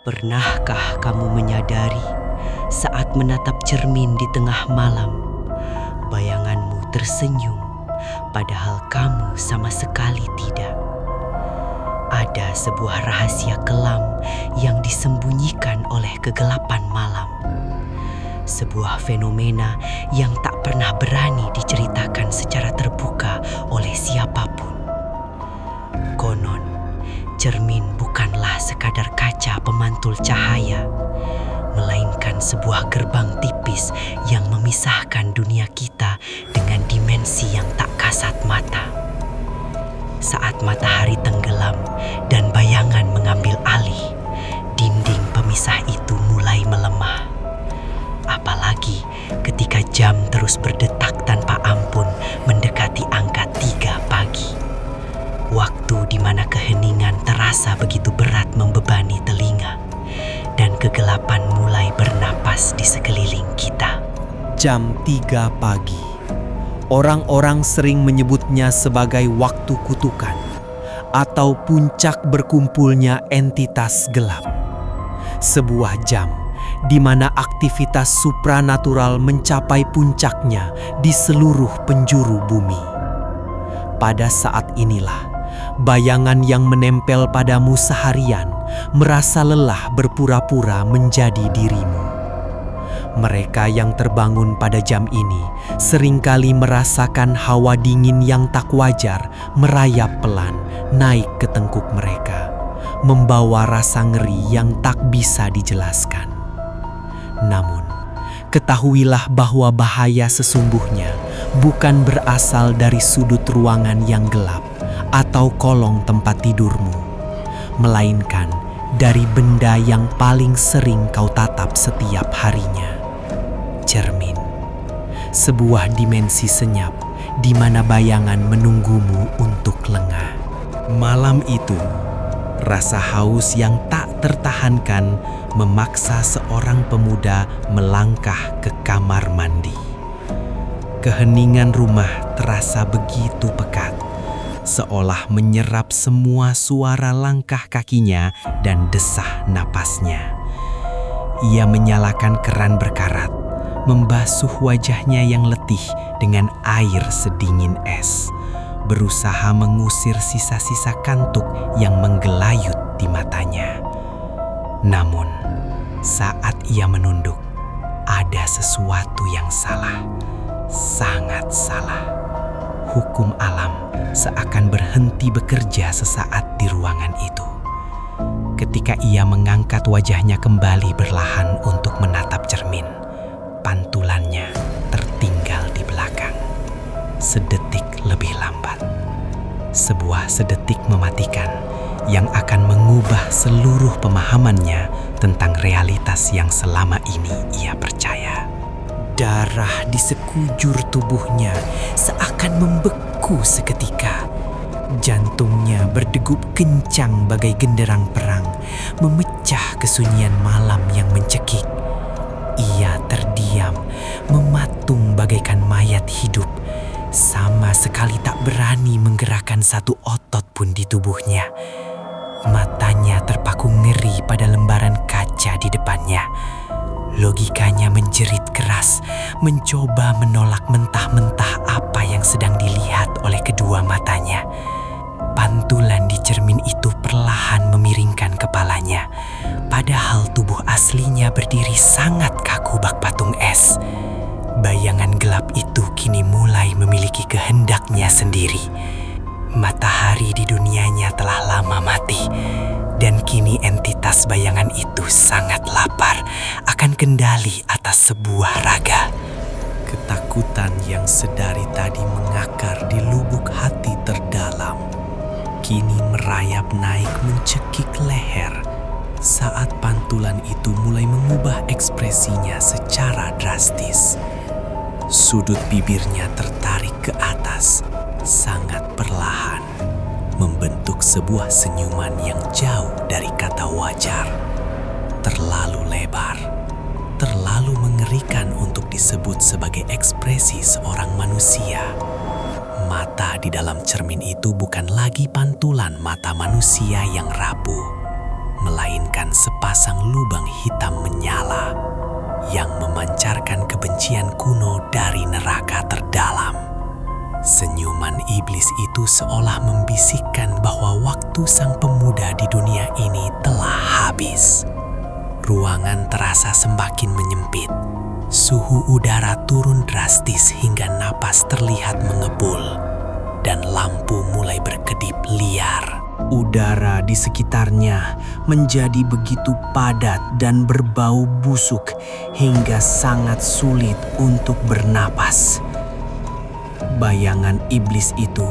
Pernahkah kamu menyadari saat menatap cermin di tengah malam, bayanganmu tersenyum padahal kamu sama sekali tidak? Ada sebuah rahasia kelam yang disembunyikan oleh kegelapan malam. Sebuah fenomena yang tak pernah berani diceritakan secara terbuka oleh siapapun. Konon, cermin bukanlah sekadar kaca pemantul cahaya, melainkan sebuah gerbang tipis yang memisahkan dunia kita dengan dimensi yang tak kasat mata. Saat matahari tenggelam dan bayangan mengambil alih, dinding pemisah itu mulai melemah. Apalagi ketika jam terus berdetak tanpa ampun mendekati angka 3 pagi. Waktu di mana keheningan terasa begitu berat membebani telinga dan kegelapan mulai bernapas di sekeliling kita. Jam 3 pagi. Orang-orang sering menyebutnya sebagai waktu kutukan atau puncak berkumpulnya entitas gelap. Sebuah jam di mana aktivitas supranatural mencapai puncaknya di seluruh penjuru bumi. Pada saat inilah, bayangan yang menempel padamu seharian merasa lelah berpura-pura menjadi dirimu. Mereka yang terbangun pada jam ini seringkali merasakan hawa dingin yang tak wajar merayap pelan naik ke tengkuk mereka, membawa rasa ngeri yang tak bisa dijelaskan. Namun, ketahuilah bahwa bahaya sesungguhnya bukan berasal dari sudut ruangan yang gelap atau kolong tempat tidurmu, melainkan dari benda yang paling sering kau tatap setiap harinya. Cermin, sebuah dimensi senyap di mana bayangan menunggumu untuk lengah. Malam itu, rasa haus yang tak tertahankan memaksa seorang pemuda melangkah ke kamar mandi. Keheningan rumah terasa begitu pekat, seolah menyerap semua suara langkah kakinya dan desah napasnya. Ia menyalakan keran berkarat, membasuh wajahnya yang letih dengan air sedingin es, berusaha mengusir sisa-sisa kantuk yang menggelayut di matanya. Namun, saat ia menunduk, ada sesuatu yang salah, sangat salah. Hukum alam seakan berhenti bekerja sesaat di ruangan itu. Ketika ia mengangkat wajahnya kembali berlahan untuk menatap cermin, pantulannya tertinggal di belakang. Sedetik lebih lambat. Sebuah sedetik mematikan yang akan mengubah seluruh pemahamannya tentang realitas yang selama ini ia percaya. Darah di sekujur tubuhnya seakan membeku seketika. Jantungnya berdegup kencang bagai genderang perang, memecah kesunyian malam yang mencekik. Ia terdiam, mematung bagaikan mayat hidup, sama sekali tak berani menggerakkan satu otot pun di tubuhnya. Matanya terpaku ngeri pada lembaran kaca di depannya. Logikanya menjerit keras, mencoba menolak mentah-mentah apa yang sedang dilihat oleh kedua matanya. Pantulan di cermin itu perlahan memiringkan kepalanya, padahal tubuh aslinya berdiri sangat kaku bak patung es. Bayangan gelap itu kini mulai memiliki kehendaknya sendiri. Matahari di dunianya telah lama mati, dan kini entitas bayangan itu sangat lapar akan kendali atas sebuah raga. Ketakutan yang sedari tadi mengakar di lubuk hati terdalam, kini merayap naik mencekik leher saat pantulan itu mulai mengubah ekspresinya secara drastis. Sudut bibirnya tertarik ke atas, sangat perlahan, membentuk sebuah senyuman yang jauh dari kata wajar. Terlalu lebar, terlalu mengerikan untuk disebut sebagai ekspresi seorang manusia. Mata di dalam cermin itu bukan lagi pantulan mata manusia yang rapuh, melainkan sepasang lubang hitam menyala yang memancarkan kebencian kuno dari neraka terdalam. Senyuman iblis itu seolah membisikkan bahwa waktu sang pemuda di dunia ini telah habis. Ruangan terasa semakin menyempit. Suhu udara turun drastis hingga napas terlihat mengebul dan lampu mulai berkedip liar. Udara di sekitarnya menjadi begitu padat dan berbau busuk hingga sangat sulit untuk bernapas. Bayangan iblis itu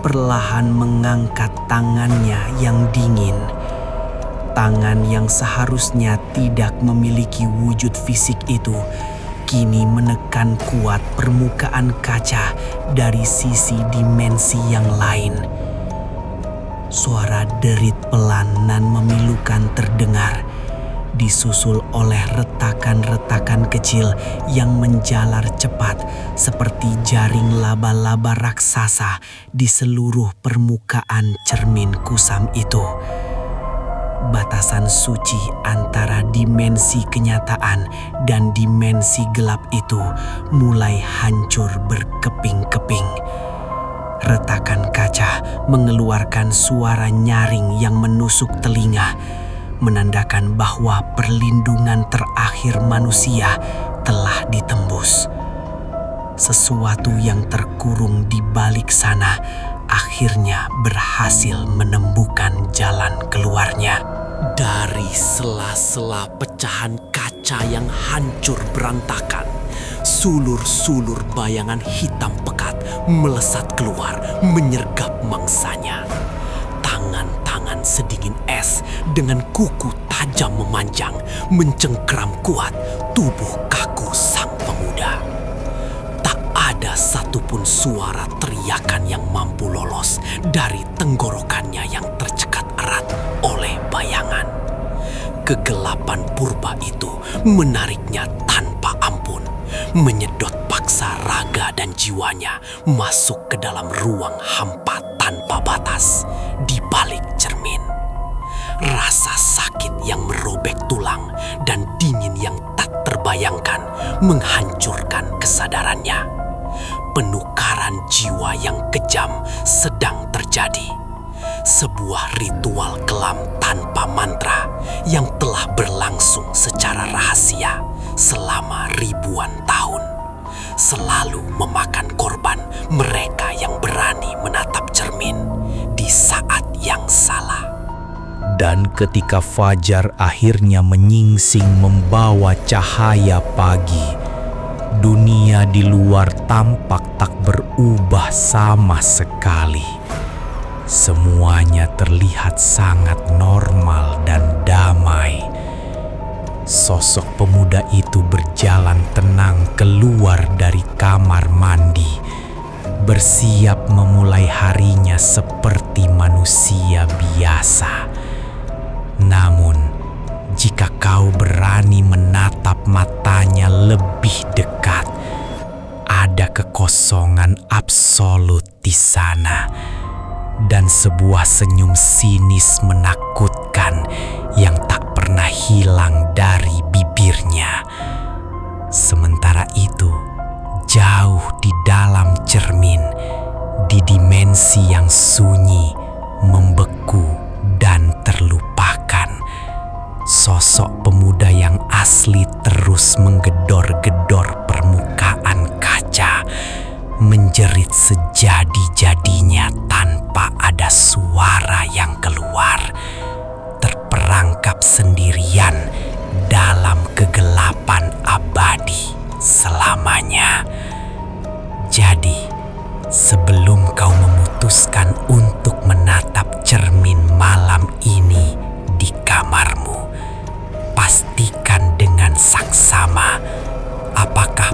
perlahan mengangkat tangannya yang dingin. Tangan yang seharusnya tidak memiliki wujud fisik itu kini menekan kuat permukaan kaca dari sisi dimensi yang lain. Suara derit pelan nan memilukan terdengar, disusul oleh retakan-retakan kecil yang menjalar cepat seperti jaring laba-laba raksasa di seluruh permukaan cermin kusam itu. Batasan suci antara dimensi kenyataan dan dimensi gelap itu mulai hancur berkeping-keping. Retakan kaca mengeluarkan suara nyaring yang menusuk telinga, menandakan bahwa perlindungan terakhir manusia telah ditembus. Sesuatu yang terkurung di balik sana akhirnya berhasil menemukan jalan keluarnya. Dari sela-sela pecahan kaca yang hancur berantakan, sulur-sulur bayangan hitam pekat melesat keluar menyergap mangsanya. Tangan-tangan sedingin es dengan kuku tajam memanjang mencengkeram kuat tubuh kaku sang pemuda. Tak ada satupun suara teriakan yang mampu lolos dari tenggorokannya yang tercekat erat oleh bayangan. Kegelapan purba itu menariknya tanpa ampun, menyedot paksa raga dan jiwanya masuk ke dalam ruang hampa tanpa batas di balik cermin. Rasa sakit yang merobek tulang dan dingin yang tak terbayangkan menghancurkan kesadarannya. Penukaran jiwa yang kejam sedang terjadi. Sebuah ritual kelam tanpa mantra yang telah berlangsung secara rahasia selama ribuan tahun, selalu memakan korban mereka yang berani menatap cermin di saat yang salah. Dan ketika fajar akhirnya menyingsing membawa cahaya pagi, dunia di luar tampak tak berubah sama sekali. Semuanya terlihat sangat normal dan damai. Sosok pemuda itu berjalan tenang keluar dari kamar mandi, bersiap memulai harinya seperti manusia biasa. Namun, jika kau berani menatap matanya lebih dekat, ada kekosongan absolut di sana. Dan sebuah senyum sinis menakutkan yang tak pernah hilang dari bibirnya. Sementara itu, jauh di dalam cermin, di dimensi yang sunyi, membeku dan terlupakan, sosok pemuda yang asli terus menggedor-gedor permukaan kaca, menjerit sejadi-jadinya tanpa ada suara yang keluar, terperangkap sendirian dalam kegelapan abadi selamanya. Jadi, sebelum kau memutuskan untuk menatap cermin malam ini di kamarmu, pastikan dengan saksama apakah